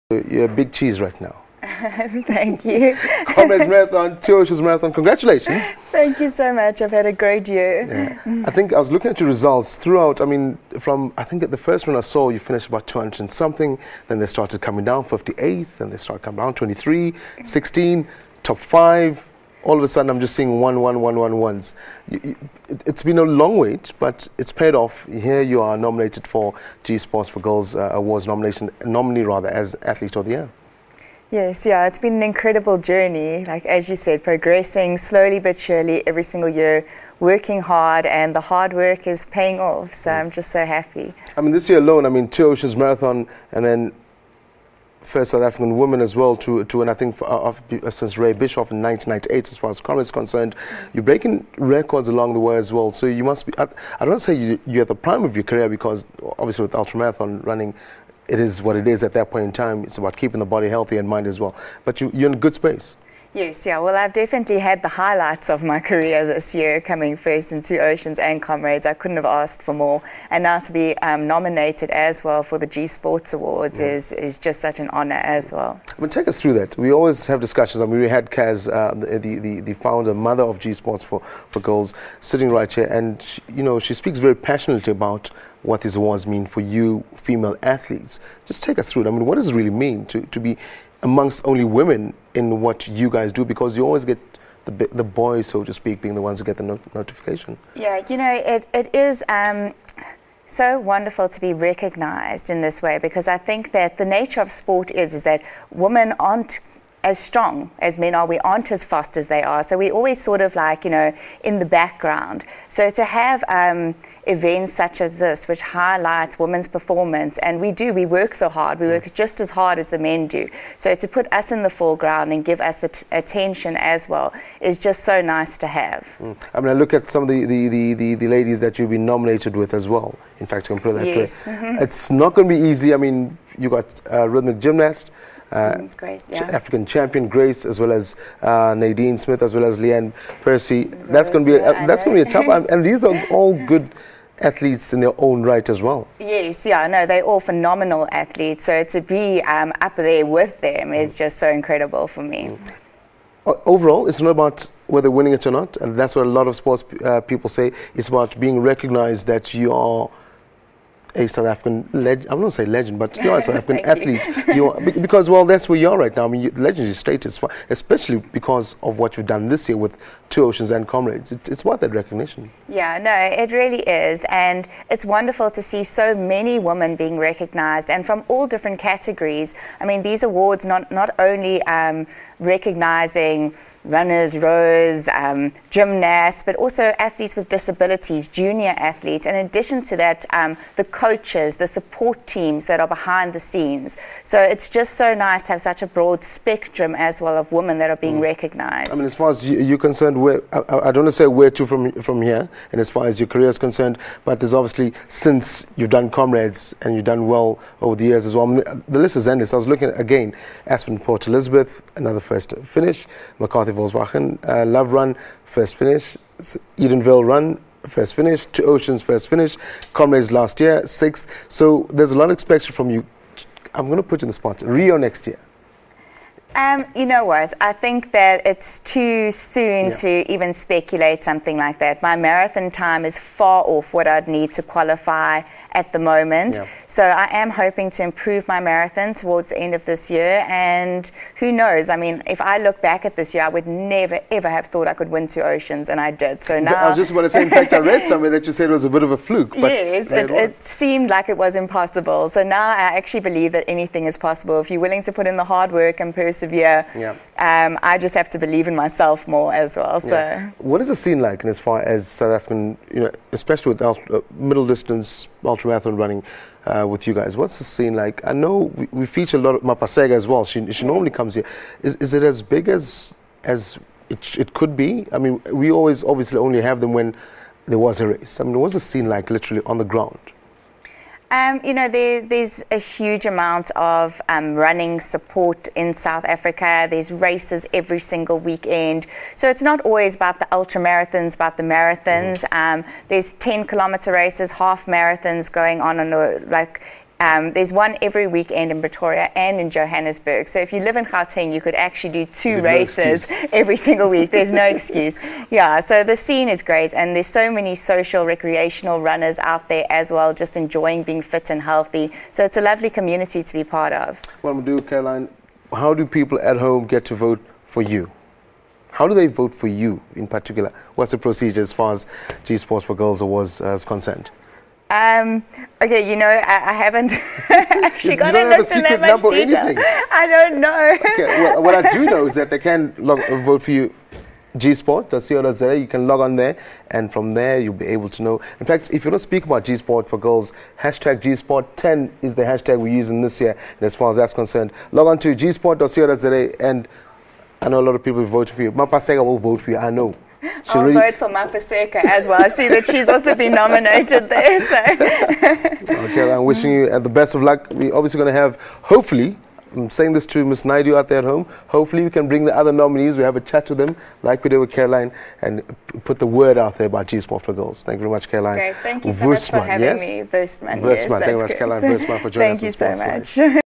You're a big cheese right now. Thank you. Comrades Marathon, 2 Oceans Marathon, congratulations. Thank you so much. I've had a great year. Yeah. I think I was looking at your results throughout. I mean, I think at the first one I saw you finished about 200 and something, then they started coming down 58th, then they started coming down 23, 16, top 5. All of a sudden I'm just seeing 1, 1, 1, 1, 1s. It's been a long wait, but it's paid off. Here you are nominated for G Sports for Girls Awards nominee rather, as Athlete of the Year. Yes, yeah, it's been an incredible journey. Like, as you said, progressing slowly but surely every single year, working hard, and the hard work is paying off. So I'm just so happy. I mean, this year alone, I mean, 2 Oceans Marathon, and then first South African woman as well and I think since Ray Bischoff in 1998, as far as Comrades is concerned. You're breaking records along the way as well. So you must be, I don't want to say you're at the prime of your career, because obviously with ultramarathon running, it is what it is at that point in time. It's about keeping the body healthy and mind as well. But you're in a good space. Yes, yeah. Well, I've definitely had the highlights of my career this year, coming first in 2 Oceans and Comrades. I couldn't have asked for more. And now to be nominated as well for the G Sports Awards is just such an honor as well. I mean, take us through that. We always have discussions. I mean, we had Kaz, the founder, mother of G Sports for Girls, sitting right here, and she speaks very passionately about what these awards mean for you, female athletes. Just take us through it. I mean, what does it really mean to be amongst only women in what you guys do, because you always get the boys, so to speak, being the ones who get the notification? Yeah, it is so wonderful to be recognized in this way, because I think that the nature of sport is that women aren't as strong as men are. We aren't as fast as they are. So we always sort of like, in the background. So to have events such as this, which highlight women's performance, and we work so hard. We work just as hard as the men do. So to put us in the foreground and give us the attention as well is just so nice to have. I mean, I look at some of the ladies that you've been nominated with as well. In fact, you can put that yes. It's not going to be easy. I mean, you got rhythmic gymnast, Grace, yeah. African champion Grace, as well as Nadine Smith, as well as Leanne Percy. That's going to be a tough. And these are all good athletes in their own right as well. Yes, yeah, no, they're all phenomenal athletes. So to be up there with them is just so incredible for me. Overall, it's not about whether winning it or not, and that's what a lot of sports people say. It's about being recognized that you are a South African legend. I won't say legend, but you are a South African athlete. You are, because, well, that's where you are right now. I mean, legendary status, especially because of what you've done this year with 2 Oceans and Comrades. It's worth that recognition. Yeah, no, it really is. And it's wonderful to see so many women being recognized, and from all different categories. I mean, these awards not only recognizing runners, rowers, gymnasts, but also athletes with disabilities, junior athletes. In addition to that, the coaches, the support teams that are behind the scenes. So it's just so nice to have such a broad spectrum as well of women that are being recognized. I mean, as far as you're concerned, I don't want to say where to from here, and as far as your career is concerned, but there's obviously, since you've done Comrades and you've done well over the years as well, I mean, the list is endless. I was looking at, again, Aspen Port Elizabeth, another first finish, McCarthy Volkswagen, Love Run, first finish, Edenville Run, first finish, 2 Oceans, first finish, Comrades last year, 6th. So there's a lot of expectation from you. I'm going to put you in the spot. Rio next year. You know what? I think that it's too soon to even speculate something like that. My marathon time is far off what I'd need to qualify at the moment. So I am hoping to improve my marathon towards the end of this year, and who knows? I mean, if I look back at this year, I would never ever have thought I could win 2 Oceans, and I did. So now I was just about to say, in fact, I read somewhere that you said it was a bit of a fluke. But yes, it seemed like it was impossible. So now I actually believe that anything is possible if you're willing to put in the hard work and persevere. I just have to believe in myself more as well. So what is the scene like, and as far as South African, especially with middle distance ultramarathon running with you guys? What's the scene like? I know we feature a lot of Mapasega as well. She normally comes here. Is it as big as it could be? I mean, we always obviously only have them when there was a race. I mean, what's the scene like literally on the ground? There's a huge amount of running support in South Africa. There's races every single weekend. So it's not always about the ultra marathons, about the marathons. There's 10-kilometer races, half marathons going on There's one every weekend in Pretoria and in Johannesburg. So if you live in Gauteng, you could actually do 2 races every single week. There's no excuse. Yeah, so the scene is great, and there's so many social, recreational runners out there as well, just enjoying being fit and healthy. So it's a lovely community to be part of. What I'm going to do, Caroline, how do people at home get to vote for you? How do they vote for you in particular? What's the procedure as far as G Sports for Girls Awards is concerned? Okay, you know, I haven't actually got a looked in that much detail. I don't know. Okay, well, what I do know is that they can vote for you, gsport.co.za. You can log on there, and from there you'll be able to know. In fact, if you don't speak about G Sport for Girls, hashtag GSport10 is the hashtag we're using this year. And as far as that's concerned, log on to gsport.co.za, and I know a lot of people will vote for you. Mapaseka will vote for you, I know. I'll vote for Mapaseka as well. I see that she's also been nominated there. So. Okay, I'm wishing you the best of luck. We're obviously going to have, hopefully, I'm saying this to Ms. Naidu out there at home, hopefully we can bring the other nominees, we have a chat to them like we did with Caroline, and put the word out there about G Sport for Girls. Thank you very much, Caroline. Great, thank you so much for having me. Wöstmann. Wöstmann, thank you very much, Caroline Wöstmann, for joining us. Thank you so much.